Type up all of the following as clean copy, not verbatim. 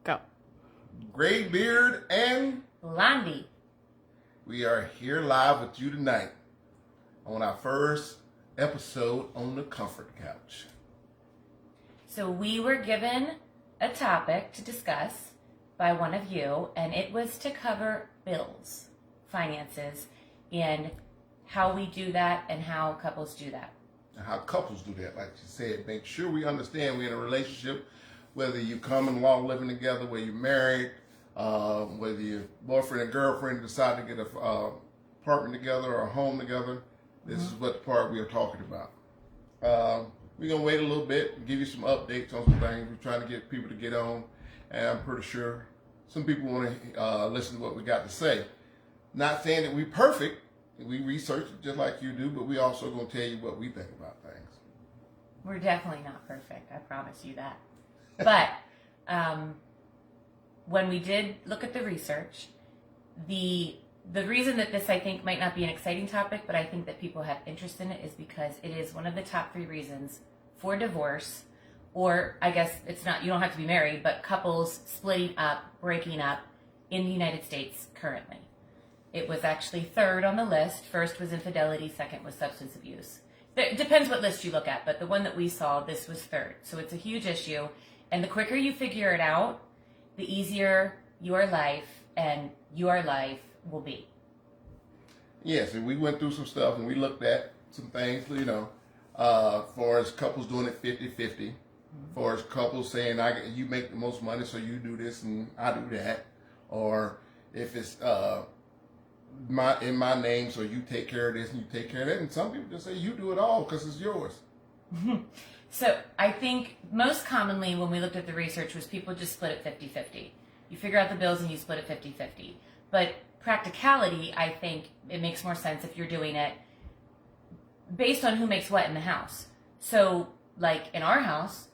Go. Graybeard and Blondie. We are here live with you tonight on our first episode on the Comfort Couch. So we were given a topic to discuss by one of you, and it was to cover bills, finances, and how we do that and how couples do that. And how couples do that, like you said. Make sure we understand we're in a relationship, whether you come along living together, whether you're married, whether you're boyfriend and girlfriend decide to get a apartment together or a home together. This is what the part we are talking about. We're going to wait a little bit and give you some updates on some things. We're trying to get people to get on, and I'm pretty sure some people want to listen to what we got to say. Not saying that we're perfect. We research it just like you do, but we also going to tell you what we think about things. We're definitely not perfect. I promise you that. But when we did look at the research, the reason that this, I think, might not be an exciting topic, but I think that people have interest in it is because it is one of the top 3 reasons for divorce, or I guess it's not, you don't have to be married, but couples splitting up, breaking up in the United States currently. It was actually 3rd on the list. First was infidelity, 2nd was substance abuse. It depends what list you look at, but the one that we saw, this was 3rd. So it's a huge issue, and the quicker you figure it out, the easier your life and your life will be. Yes, and we went through some stuff and we looked at some things, for as couples doing it 50-50, for as couples saying, you make the most money, so you do this and I do that, or if it's in my name, so you take care of this and you take care of that, and some people just say you do it all because it's yours. So I think most commonly when we looked at the research was people just split it 50-50. You figure out the bills and you split it 50-50. But practicality, I think it makes more sense if you're doing it based on who makes what in the house. So, like in our house.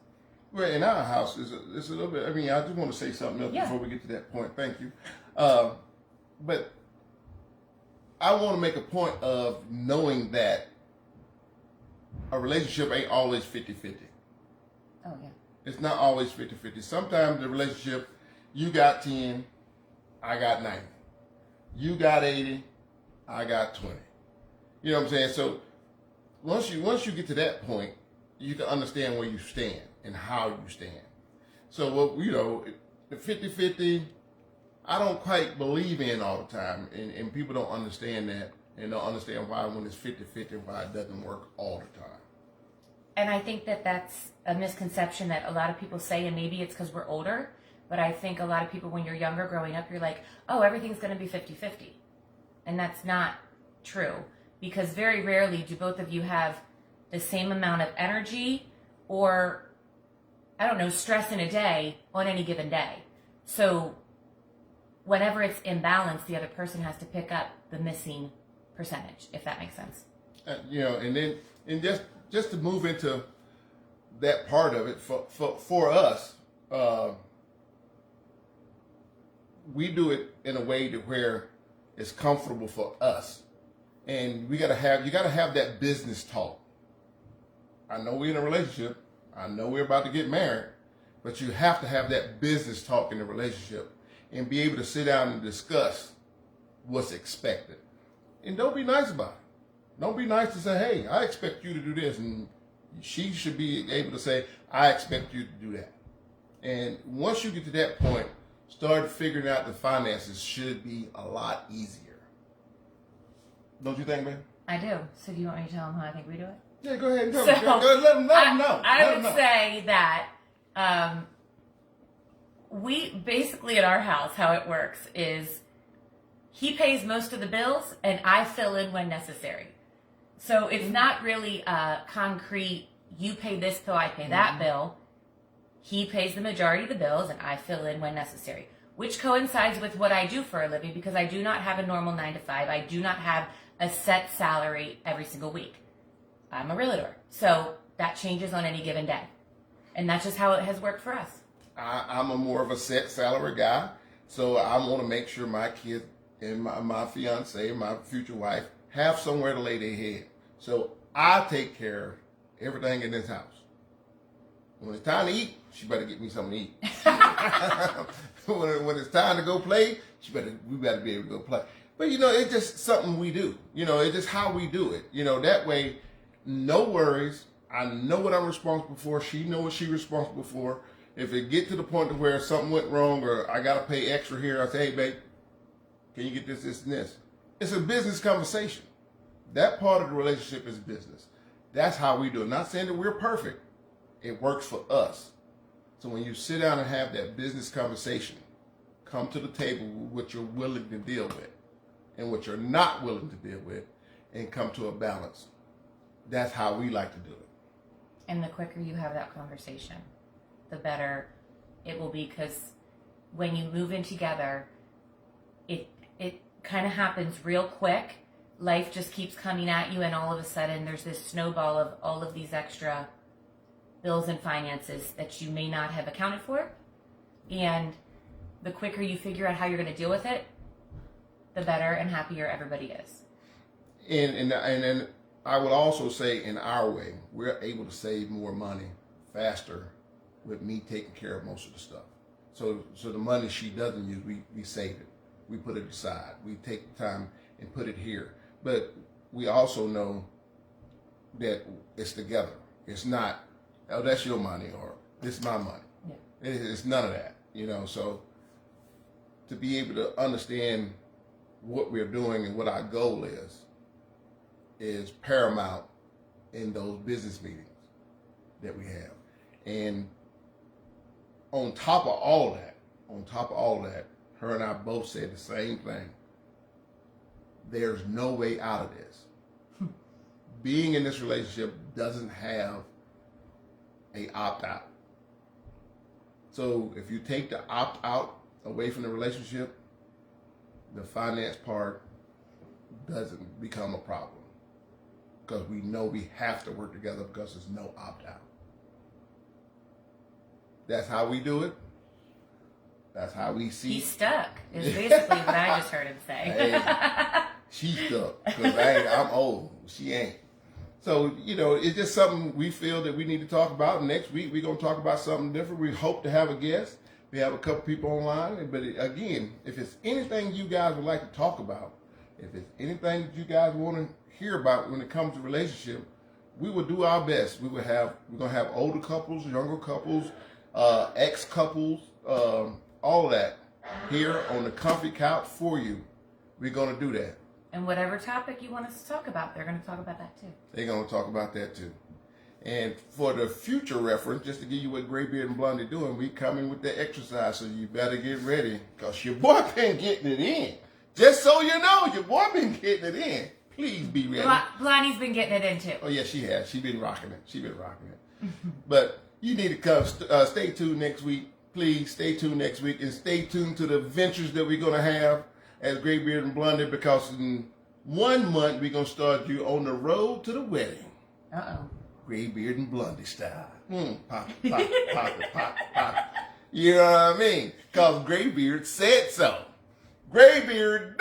Well, in our house, it's a little bit, I just want to say something else before we get to that point. Thank you. But I want to make a point of knowing that a relationship ain't always 50-50. Oh, yeah. It's not always 50-50. Sometimes the relationship, you got 10, I got 90. You got 80, I got 20. You know what I'm saying? So once you get to that point, you can understand where you stand and how you stand. So, the 50-50, I don't quite believe in all the time, and people don't understand that, and don't understand why when it's 50-50, why it doesn't work all the time. And I think that that's a misconception that a lot of people say, and maybe it's because we're older, but I think a lot of people, when you're younger, growing up, you're like, oh, everything's going to be 50-50. And that's not true, because very rarely do both of you have the same amount of energy or, stress in a day on any given day. So whenever it's imbalanced, the other person has to pick up the missing percentage, if that makes sense. And just to move into that part of it, for us, we do it in a way to where it's comfortable for us, and you gotta have that business talk. I know we're in a relationship. I know we're about to get married, but you have to have that business talk in the relationship and be able to sit down and discuss what's expected. And don't be nice about it. Don't be nice to say, hey, I expect you to do this. And she should be able to say, I expect you to do that. And once you get to that point, start figuring out the finances should be a lot easier. Don't you think, man? I do. So do you want me to tell them how I think we do it? Yeah, go ahead and tell them. Go, let them know. I would say that we basically at our house, how it works is he pays most of the bills and I fill in when necessary. So it's not really concrete, you pay this bill, I pay that bill. He pays the majority of the bills and I fill in when necessary, which coincides with what I do for a living, because I do not have a normal 9 to 5. I do not have a set salary every single week. I'm a realtor. So that changes on any given day. And that's just how it has worked for us. I'm a more of a set salary guy. So I want to make sure my kids and my fiance, my future wife, have somewhere to lay their head. So I take care of everything in this house. When it's time to eat, she better get me something to eat. when it's time to go play, we better be able to go play. But it's just something we do. It's just how we do it. That way, no worries. I know what I'm responsible for. She knows what she's responsible for. If it get to the point to where something went wrong or I gotta pay extra here, I say, hey babe, can you get this, this, and this? It's a business conversation. That part of the relationship is business. That's how we do it. Not saying that we're perfect. It works for us. So when you sit down and have that business conversation, come to the table with what you're willing to deal with and what you're not willing to deal with, and come to a balance. That's how we like to do it. And the quicker you have that conversation, the better it will be, because when you move in together, it kind of happens real quick. Life just keeps coming at you, and all of a sudden there's this snowball of all of these extra bills and finances that you may not have accounted for. And the quicker you figure out how you're going to deal with it, the better and happier everybody is. And then I would also say, in our way, we're able to save more money faster with me taking care of most of the stuff. So the money she doesn't use, we save it. We put it aside. We take the time and put it here. But we also know that it's together. It's not, oh, that's your money, or this is my money. Yeah. It's none of that, So to be able to understand what we're doing and what our goal is paramount in those business meetings that we have. And on top of all that, her and I both said the same thing. There's no way out of this. Being in this relationship doesn't have a opt-out. So if you take the opt-out away from the relationship, the finance part doesn't become a problem. Because we know we have to work together, because there's no opt-out. That's how we do it. That's how we see. He's stuck, is basically what I just heard him say. Hey, she's stuck, because I'm old. She ain't. So, it's just something we feel that we need to talk about. Next week, we're going to talk about something different. We hope to have a guest. We have a couple people online. But again, if it's anything you guys would like to talk about, if it's anything that you guys want to hear about when it comes to relationship, we will do our best. We're going to have older couples, younger couples, ex-couples, all of that here on the comfy couch for you. We're going to do that. And whatever topic you want us to talk about, they're going to talk about that too. They're going to talk about that too. And for the future reference, just to give you what Graybeard and Blondie doing, we coming with the exercise, so you better get ready, because your boy been getting it in. Just so you know, your boy been getting it in. Please be ready. Blondie's been getting it in too. Oh yeah, she has. She been rocking it. But you need to come. Stay tuned next week. Please stay tuned next week, and stay tuned to the adventures that we're going to have as Graybeard and Blondie, because in 1 month we're going to start you on the road to the wedding. Graybeard and Blondie style. Pop. You know what I mean? Because Graybeard said so. Graybeard